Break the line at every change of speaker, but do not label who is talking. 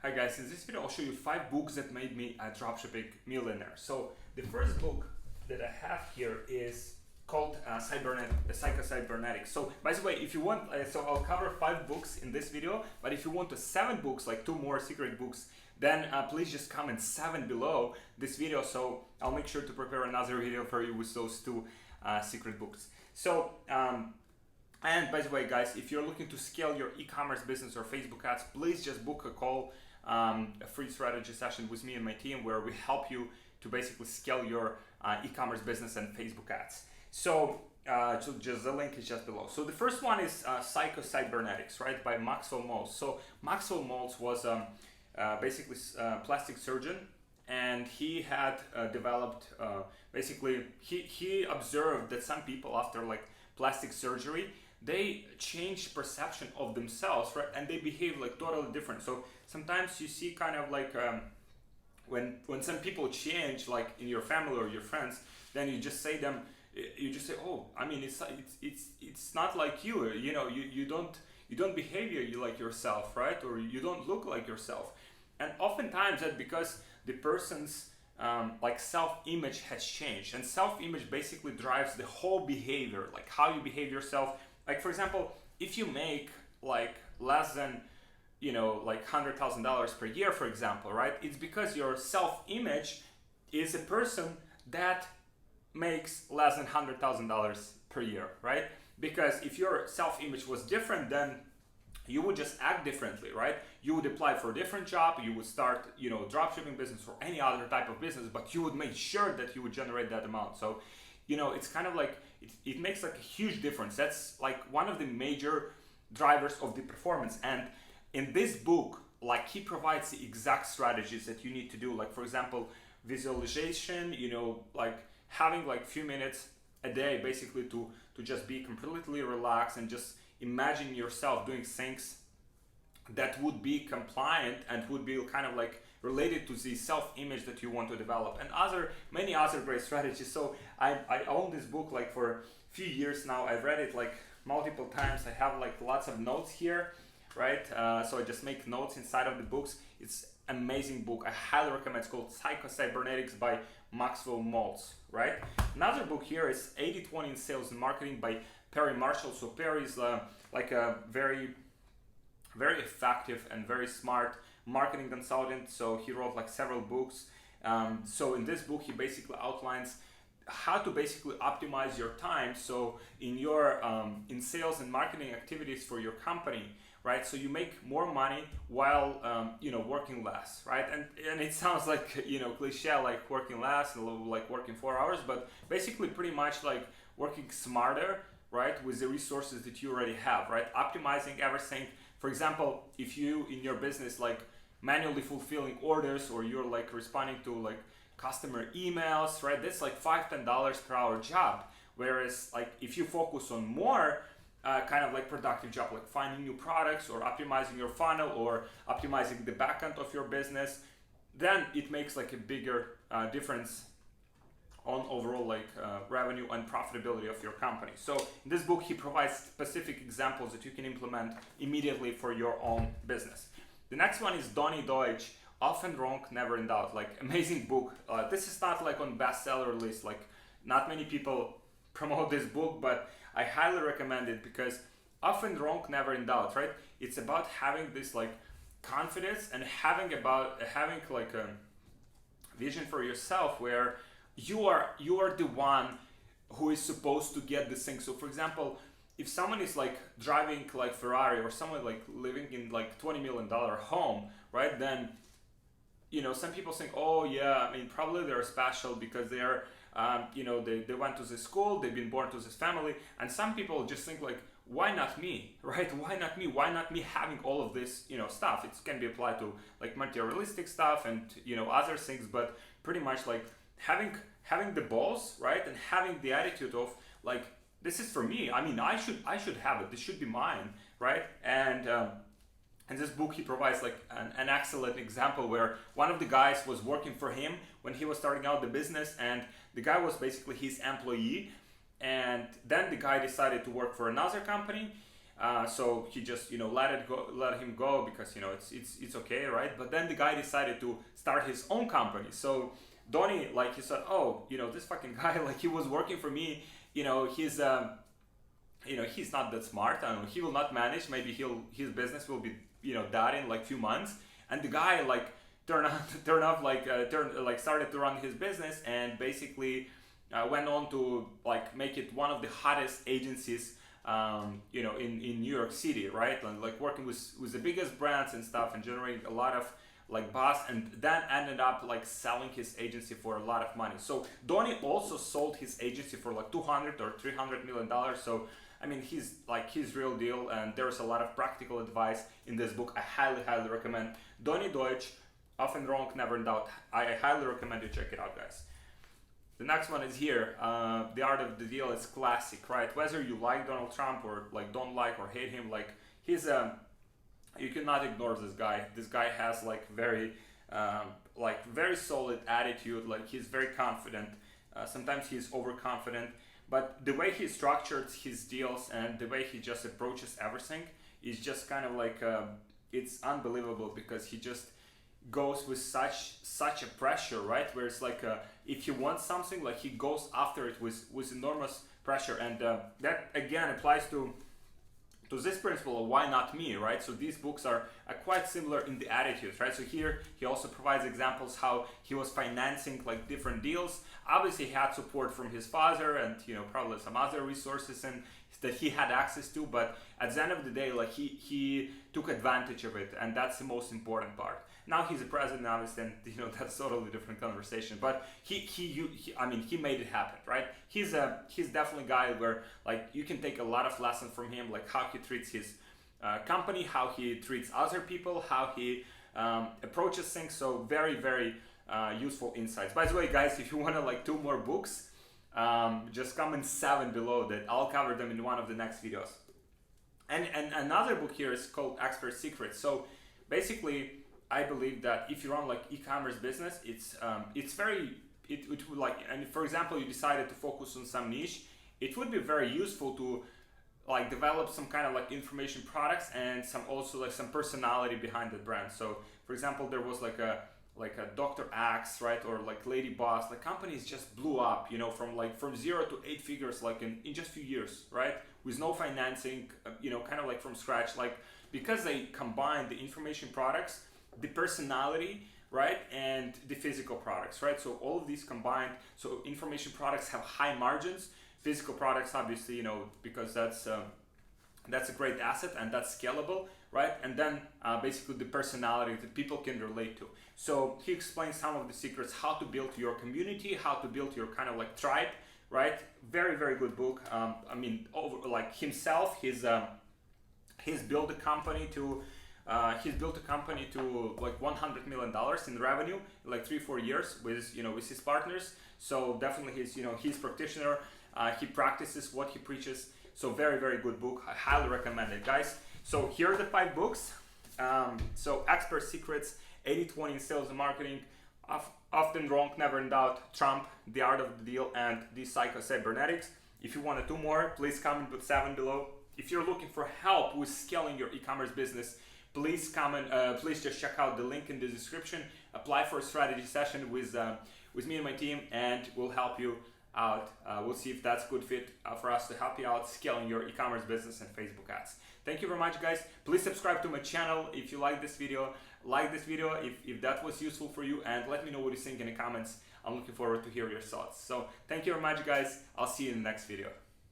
Hi guys, in this video I'll show you 5 books that made me a dropshipping millionaire. So the first book that I have here is called PsychoCybernetics. So by the way, if you want, so I'll cover 5 books in this video, but if you want to 7 books, like 2 more secret books, then please just comment 7 below this video, so I'll make sure to prepare another video for you with those 2 secret books. So and by the way guys, if you're looking to scale your e-commerce business or Facebook ads, please just book a call, a free strategy session with me and my team where we help you to basically scale your e-commerce business and Facebook ads. So just the link is just below. So the first one is PsychoCybernetics, right, by Maxwell Maltz. So Maxwell Maltz was basically a plastic surgeon, and he had developed basically he observed that some people after like plastic surgery, they change perception of themselves, right, and they behave like totally different. So sometimes you see kind of like when some people change, like in your family or your friends, then you just say, oh, I mean, it's not like you, you know, you don't behave like yourself, right, or you don't look like yourself. And oftentimes that's because the person's like self-image has changed, and self-image basically drives the whole behavior, like how you behave yourself. Like for example, if you make like less than, you know, like $100,000 per year, for example, right, it's because your self-image is a person that makes less than $100,000 per year, right? Because if your self-image was different, then you would just act differently, right? You would apply for a different job, you would start, you know, dropshipping business or any other type of business, but you would make sure that you would generate that amount. So, you know, it's kind of like, it makes like a huge difference. That's like one of the major drivers of the performance. And in this book, like he provides the exact strategies that you need to do. Like for example, visualization, you know, like having like few minutes a day basically to just be completely relaxed and just imagine yourself doing things that would be compliant and would be kind of like related to the self-image that you want to develop, and many other great strategies. So I own this book like for a few years now. I've read it like multiple times. I have like lots of notes here, right? So I just make notes inside of the books. It's amazing book. I highly recommend. It's called PsychoCybernetics by Maxwell Maltz, right? Another book here is 80-20 in Sales and Marketing by Perry Marshall. So Perry is like a very effective and very smart marketing consultant. So he wrote like several books. So in this book, he basically outlines how to basically optimize your time. So in your in sales and marketing activities for your company, right? So you make more money while you know, working less, right? And it sounds like, you know, cliche, like working less and like working 4 hours, but basically pretty much like working smarter, right, with the resources that you already have, right? Optimizing everything. For example, if you in your business like manually fulfilling orders, or you're like responding to like customer emails, right, that's like $5-10 per hour job. Whereas like if you focus on more kind of like productive job, like finding new products or optimizing your funnel or optimizing the backend of your business, then it makes like a bigger difference on overall like revenue and profitability of your company. So in this book, he provides specific examples that you can implement immediately for your own business. The next one is Donny Deutsch, Often Wrong, Never in Doubt. Like amazing book. This is not like on bestseller list. Like not many people promote this book, but I highly recommend it because Often Wrong, Never in Doubt, right? It's about having this like confidence and having like a vision for yourself where you are the one who is supposed to get this thing. So for example, if someone is like driving like Ferrari, or someone like living in like $20 million home, right, then, you know, some people think, oh yeah, I mean, probably they're special because they're you know, they went to this school, they've been born to this family. And some people just think like, why not me, right? Why not me? Why not me having all of this, you know, stuff? It can be applied to like materialistic stuff and, you know, other things, but pretty much like having the balls, right, and having the attitude of like, this is for me. I mean, I should have it. This should be mine, right? And in this book, he provides like an excellent example where one of the guys was working for him when he was starting out the business, and the guy was basically his employee. And then the guy decided to work for another company, So he just let him go because it's okay, right? But then the guy decided to start his own company. So Donny, like, he said, oh, this fucking guy, like, he was working for me. He's he's not that smart. I don't know. He will not manage. Maybe his business will be done in like few months. And the guy like started to run his business and basically went on to like make it one of the hottest agencies in New York City, right? And like working with the biggest brands and stuff and generating a lot of like buzz, and then ended up like selling his agency for a lot of money. So Donny also sold his agency for like 200 or 300 million dollars. So I mean, he's real deal, and there's a lot of practical advice in this book. I highly recommend Donny Deutsch, Often Wrong, Never in Doubt. I highly recommend you check it out, guys. The next one is here. The Art of the Deal is classic, right? Whether you like Donald Trump or like don't like or hate him, like he's you cannot ignore this guy. This guy has like very solid attitude. Like he's very confident. Sometimes he's overconfident, but the way he structures his deals and the way he just approaches everything is just kind of like it's unbelievable, because he just goes with such a pressure, right? Where it's like if he wants something, like he goes after it with enormous pressure, and that again applies to this principle of why not me, right? So these books are quite similar in the attitudes, right? So here he also provides examples how he was financing like different deals. Obviously he had support from his father and probably some other resources and that he had access to, but at the end of the day, like he took advantage of it, and that's the most important part. Now he's a president, obviously, and that's totally different conversation. But he made it happen, right? He's definitely a guy where like you can take a lot of lessons from him, like how he treats his company, how he treats other people, how he approaches things. So very useful insights. By the way, guys, if you want to like 2 more books, just comment 7 below that. I'll cover them in one of the next videos. And another book here is called Expert Secrets. So basically, I believe that if you run like e-commerce business, it would like, and for example, you decided to focus on some niche, it would be very useful to like develop some kind of like information products and some personality behind the brand. So for example, there was like a Dr. Axe, right? Or like Lady Boss, like companies just blew up, from 0 to 8 figures, like in just few years, right? With no financing, kind of like from scratch, like because they combined the information products, the personality, right? And the physical products, right? So all of these combined, so information products have high margins, physical products, obviously, because that's a great asset and that's scalable, right? And then basically the personality that people can relate to. So he explains some of the secrets, how to build your community, how to build your kind of like tribe, right? Very good book. Himself, he's built a company to like $100 million in revenue in like 3-4 years with his partners. So definitely he's practitioner. He practices what he preaches. So very good book. I highly recommend it, guys. So here are the 5 books. So Expert Secrets, 80/20 in Sales and Marketing, Often Wrong, Never in Doubt, Trump, The Art of the Deal, and the PsychoCybernetics. If you wanted 2 more, please comment with 7 below. If you're looking for help with scaling your e-commerce business, please comment. Please just check out the link in the description. Apply for a strategy session with me and my team, and we'll help you out. We'll see if that's a good fit for us to help you out scaling your e-commerce business and Facebook ads. Thank you very much, guys. Please subscribe to my channel if you like this video. Like this video if that was useful for you, and let me know what you think in the comments. I'm looking forward to hear your thoughts. So thank you very much, guys. I'll see you in the next video.